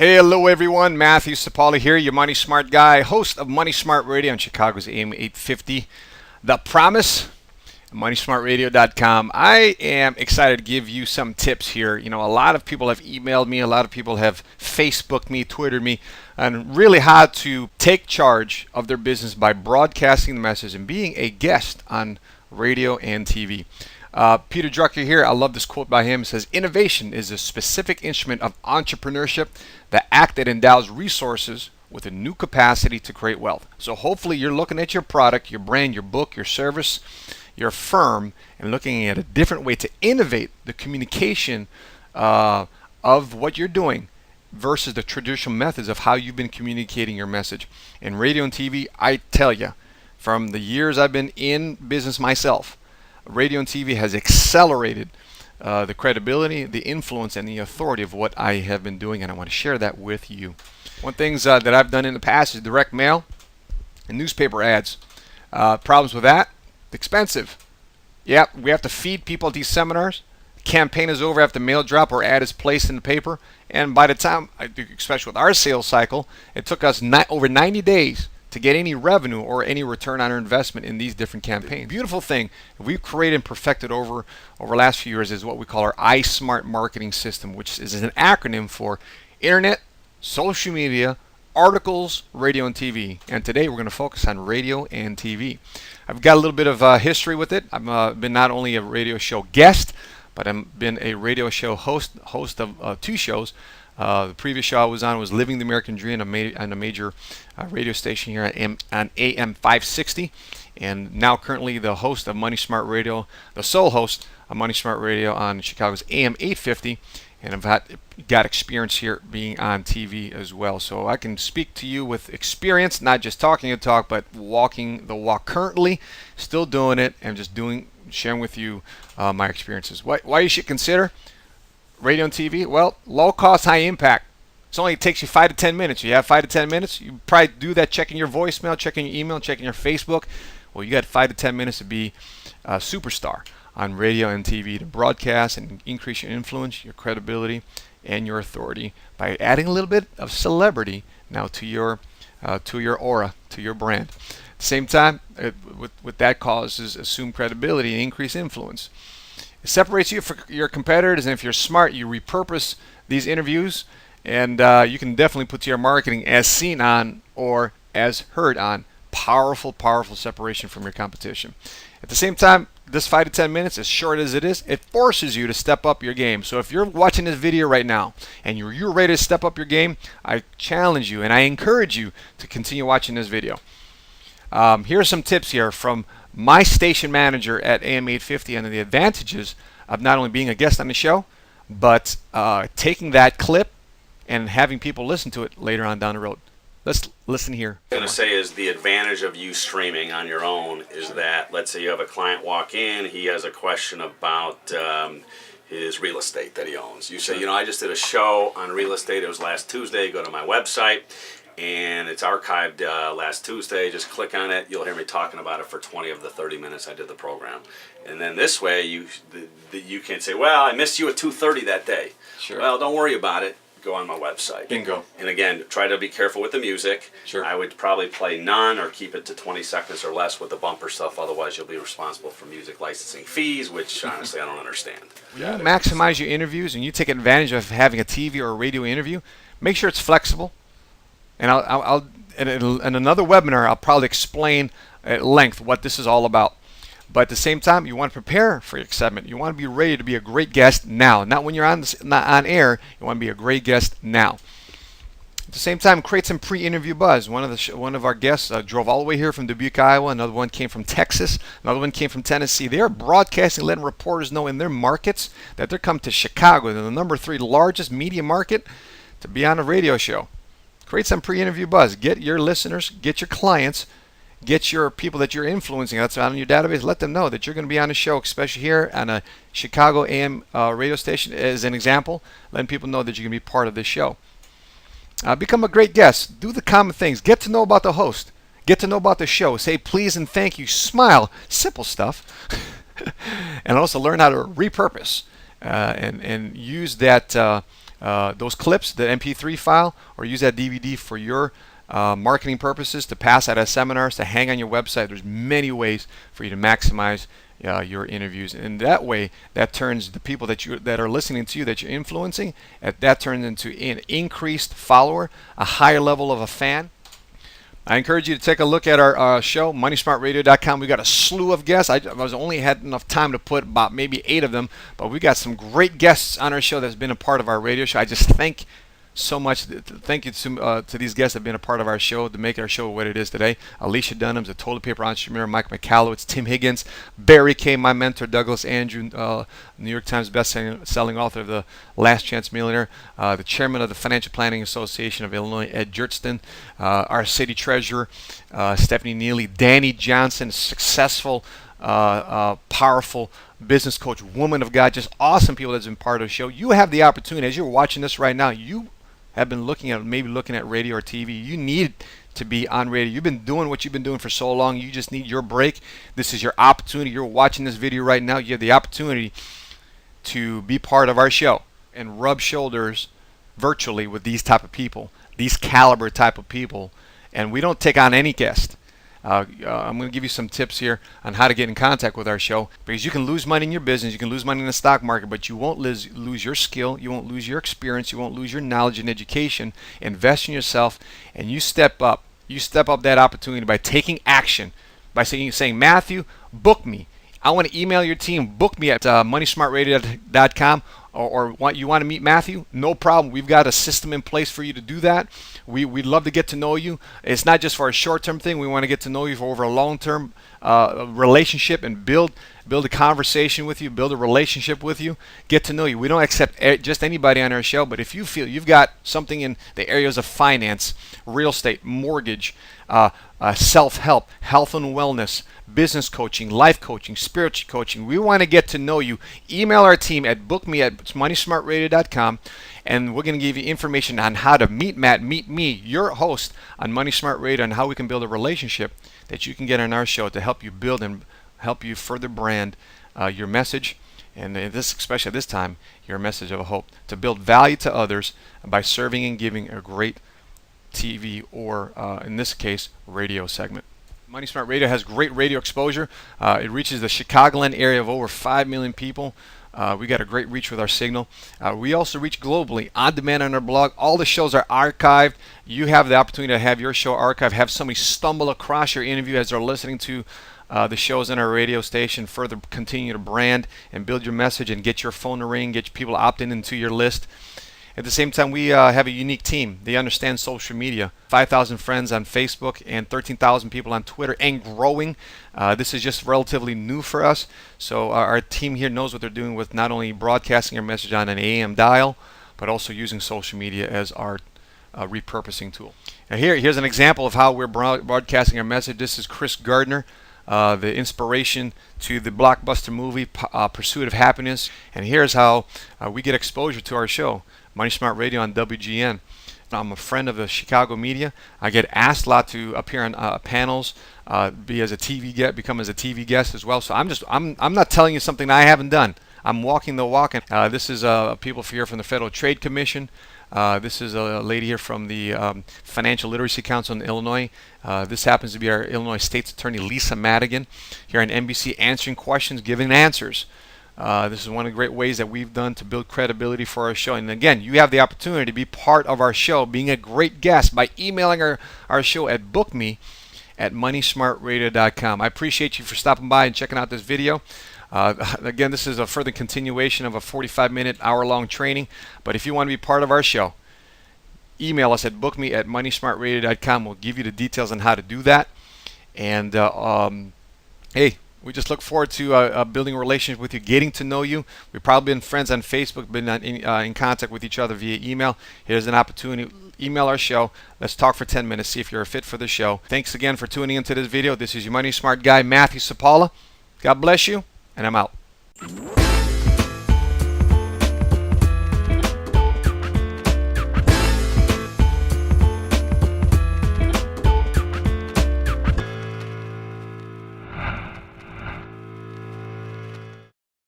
Hey, hello everyone. Matthew Sapali here, your Money Smart guy, host of Money Smart Radio on Chicago's AM 850. The Promise, MoneySmartRadio.com. I am excited to give you some tips here. You know, a lot of people have emailed me, a lot of people have Facebooked me, Twittered me, and really how to take charge of their business by broadcasting the message and being a guest on radio and TV. Peter Drucker here. I love this quote by him. It says, "Innovation is a specific instrument of entrepreneurship, the act that endows resources with a new capacity to create wealth." So hopefully you're looking at your product, your brand, your book, your service, your firm, and looking at a different way to innovate the communication of what you're doing versus the traditional methods of how you've been communicating your message. In radio and TV, I tell you, from the years I've been in business myself, radio and TV has accelerated the credibility, the influence, and the authority of what I have been doing, and I want to share that with you. One things that I've done in the past is direct mail and newspaper ads. Problems with that? Expensive. Yep, we have to feed people at these seminars. Campaign is over after the mail drop or ad is placed in the paper, and by the time, especially with our sales cycle, it took us over 90 days to get any revenue or any return on our investment in these different campaigns. The beautiful thing we've created and perfected over the last few years is what we call our iSmart marketing system, which is an acronym for Internet, Social Media, Articles, Radio, and TV. And today we're going to focus on radio and TV. I've got a little bit of history with it. I've been not only a radio show guest, but I've been a radio show host of two shows. The previous show I was on was Living the American Dream on a major radio station here on AM 560, and now currently the host of Money Smart Radio, the sole host of Money Smart Radio on Chicago's AM 850, and I've got experience here being on TV as well. So I can speak to you with experience, not just talking the talk, but walking the walk. Currently, still doing it, and just sharing with you my experiences. Why you should consider radio and TV? Well, low cost, high impact. It takes you 5 to 10 minutes. You have 5 to 10 minutes. You probably do that checking your voicemail, checking your email, checking your Facebook. Well, you got 5 to 10 minutes to be a superstar on radio and TV, to broadcast and increase your influence, your credibility, and your authority by adding a little bit of celebrity now to your aura, to your brand. At the same time, what that causes assumed credibility and increased influence. It separates you from your competitors, and if you're smart, you repurpose these interviews, and you can definitely put to your marketing as seen on or as heard on. Powerful, powerful separation from your competition. At the same time, this 5 to 10 minutes, as short as it is, it forces you to step up your game. So if you're watching this video right now and you're ready to step up your game, I challenge you and I encourage you to continue watching this video. Here are some tips here from my station manager at AM 850 and the advantages of not only being a guest on the show, but taking that clip and having people listen to it later on down the road. Let's listen here. What I'm going to say is the advantage of you streaming on your own is that, let's say you have a client walk in, he has a question about his real estate that he owns. You say, I just did a show on real estate. It was last Tuesday. Go to my website, and it's archived last Tuesday. Just click on it. You'll hear me talking about it for 20 of the 30 minutes I did the program. And then this way, you can say, well, I missed you at 2:30 that day. Sure. Well, don't worry about it. Go on my website. Bingo. And again, try to be careful with the music. Sure. I would probably play none or keep it to 20 seconds or less with the bumper stuff. Otherwise, you'll be responsible for music licensing fees, which honestly I don't understand. When you maximize your interviews and you take advantage of having a TV or a radio interview, make sure it's flexible. And I'll in another webinar, I'll probably explain at length what this is all about. But at the same time, you want to prepare for your segment. You want to be ready to be a great guest now. Not when you're not on air. You want to be a great guest now. At the same time, create some pre-interview buzz. One of our guests drove all the way here from Dubuque, Iowa. Another one came from Texas. Another one came from Tennessee. They are broadcasting, letting reporters know in their markets that they're coming to Chicago, the number 3 largest media market, to be on a radio show. Create some pre-interview buzz. Get your listeners, get your clients, get your people that you're influencing, that's on your database, let them know that you're going to be on a show, especially here on a Chicago AM radio station as an example, letting people know that you're going to be part of this show. Become a great guest. Do the common things. Get to know about the host. Get to know about the show. Say please and thank you. Smile. Simple stuff. And also learn how to repurpose and use that those clips, the MP3 file, or use that DVD for your marketing purposes, to pass out as seminars, to hang on your website. There's many ways for you to maximize your interviews, and that way, that turns the people that are listening to you, that you're influencing, that turns into an increased follower, a higher level of a fan. I encourage you to take a look at our show, MoneySmartRadio.com. We got a slew of guests. I was only had enough time to put about maybe 8 of them, but we got some great guests on our show that's been a part of our radio show. I just thank so much. Thank you to these guests that have been a part of our show to make our show what it is today. Alicia Dunham's a toilet paper entrepreneur, Mike McCallowitz, Tim Higgins, Barry K, my mentor, Douglas Andrew, New York Times best-selling author of The Last Chance Millionaire, the chairman of the Financial Planning Association of Illinois, Ed Jertston, our city treasurer, Stephanie Neely, Danny Johnson, successful, powerful business coach, woman of God, just awesome people that's been part of the show. You have the opportunity, as you're watching this right now, you have been looking at radio or TV. You need to be on radio. You've been doing what you've been doing for so long. You just need your break. This is your opportunity. You're watching this video right now. You have the opportunity to be part of our show and rub shoulders virtually with these type of people, these caliber type of people. And we don't take on any guest. I'm going to give you some tips here on how to get in contact with our show, because you can lose money in your business, you can lose money in the stock market, but you won't lose your skill, you won't lose your experience, you won't lose your knowledge and education. Invest in yourself, and you step up that opportunity by taking action, by saying, Matthew, book me. I want to email your team, book me at moneysmartradio.com. Or you want to meet Matthew? No problem. We've got a system in place for you to do that. We'd love to get to know you. It's not just for a short-term thing. We want to get to know you for over a long-term relationship and build a conversation with you, build a relationship with you, get to know you. We don't accept just anybody on our show, but if you feel you've got something in the areas of finance, real estate, mortgage, self-help, health and wellness, business coaching, life coaching, spiritual coaching, we want to get to know you. Email our team at bookme@moneysmartradio.com, and we're going to give you information on how to meet me, your host on Money Smart Radio, and how we can build a relationship that you can get on our show to help you build and help you further brand your message, and especially at this time, your message of hope, to build value to others by serving and giving a great TV or, in this case, radio segment. Money Smart Radio has great radio exposure. It reaches the Chicagoland area of over 5 million people. We got a great reach with our signal. We also reach globally on demand on our blog. All the shows are archived. You have the opportunity to have your show archived, have somebody stumble across your interview as they're listening to the shows on our radio station, further continue to brand and build your message and get your phone to ring, get people opting into your list. At the same time, we have a unique team. They understand social media. 5,000 friends on Facebook and 13,000 people on Twitter, and growing. This is just relatively new for us. So our team here knows what they're doing with not only broadcasting our message on an AM dial, but also using social media as our repurposing tool. Now here's an example of how we're broadcasting our message. This is Chris Gardner, the inspiration to the blockbuster movie Pursuit of Happiness. And here's how we get exposure to our show, Money Smart Radio on WGN. I'm a friend of the Chicago media. I get asked a lot to appear on panels, become as a TV guest as well. So I'm not telling you something I haven't done. I'm walking the walk. And this is people here from the Federal Trade Commission. This is a lady here from the Financial Literacy Council in Illinois. This happens to be our Illinois State's Attorney, Lisa Madigan, here on NBC, answering questions, giving answers. This is one of the great ways that we've done to build credibility for our show. And again, you have the opportunity to be part of our show, being a great guest, by emailing our show at bookme@moneysmartradio.com. I appreciate you for stopping by and checking out this video. Again, this is a further continuation of a 45-minute, hour-long training. But if you want to be part of our show, email us at bookme@moneysmartradio.com. We'll give you the details on how to do that. And hey, we just look forward to building a relationship with you, getting to know you. We've probably been friends on Facebook, been in contact with each other via email. Here's an opportunity. Email our show. Let's talk for 10 minutes, see if you're a fit for the show. Thanks again for tuning into this video. This is your Money Smart guy, Matthew Sapala. God bless you, and I'm out.